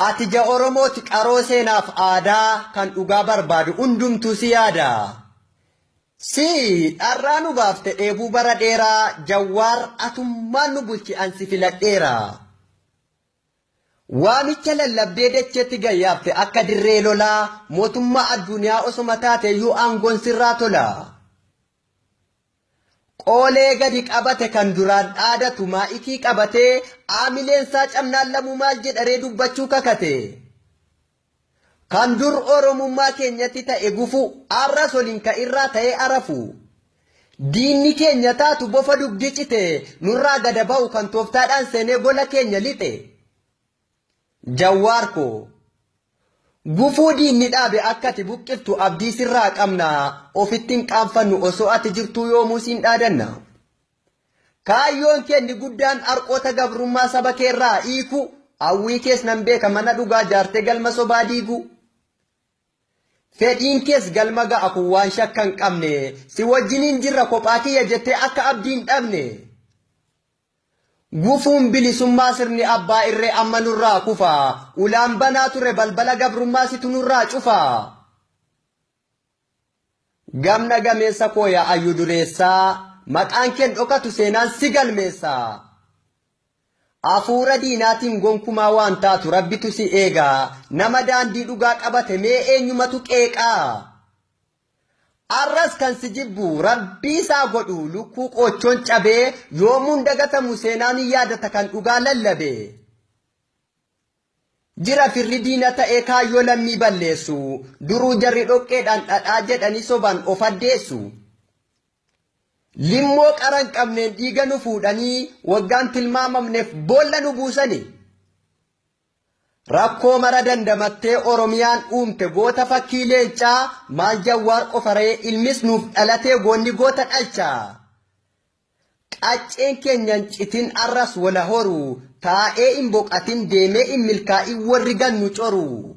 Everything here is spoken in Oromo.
Atija Oromooti qaroo seenaaf aadaa kan dhugaa barbaadu hundumtuu si yaada. Si dharraa nu baafte dheebuu bara dheeraa Jawwaar atummaan nu bulchi ansi filadheera. Waamicha lallabdee dacheetti gayyaafte akka dirree lolaa mootummaa addunyaa osuma taate iyyuu aangoon sirraa tola. Qoolee gadi qabate kan duraan dhaadatu maa'ikii qabatee aamileensaa camnaan lamuu maal jedharee dubbachuu kakate. Kan dur Oromummaa keenyatti ta'e gufu arras waliin ka irraa ta'e arafu. Diinni keenya taatu bofa dugdi cite nurraa gada ba'u kan tooftaadhaan seenee gola keenya lixe. Jawwaar ko gufuu diinni dhaabe akkati buqqiftu abdii sirraa qabna ofittiin qaanfannu osoo ati jirtuu yoomuu siin dhaadanna. Kaayyoon keenni guddaan arqoota gabrummaa saba keerraa hiiku hawwii kees nan beeka mana dhugaa jaartee galma sobaa diigu. Fedhiin kees galma ga'a kun waan shakka hin qabne si wajjiniin jirra kophaa kiyya jettee akka abdiin dhabne. Gufuun bilisummaa sirni abbaa irree amma nurraa kufa ulaan banaa ture balbala gabrummaa situ nurraa cufa. Gamna gameessa kooya ayyu dureessaa maqaan keen dhokatu seenaan si galmeessa. Afuura diinaatiin gonkumaa waan taatu rabbitu si eega nama daandii dhugaa qabate mee eenyumatu qeeqaa. Arras kan si jibbu rabbii isaa godhu lukkuu qochoon cabee yoomuun dagatamu seenaan yaadata kan dhugaa lallabe. Jira firri diina ta'ee kaayyoo lammii balleessu duruu jarri dhoqqeedhaan dhadhaa jedhanii soban of addeessu. Limmoo qaran qabneen dhiiga nu fuudhanii waggaan tilmaamamneef boolla nu buusani. Rakkoo mara dandamattee Oromiyaan uumte goota fakkii leencaa maal Jawwaar qofaree ilmis nuuf dhalatee goonni goota dhalchaa. Qacceen keenyan citin arras wala horu taa'ee hin boqatin deemee hin milkaa'in warri gannu coru.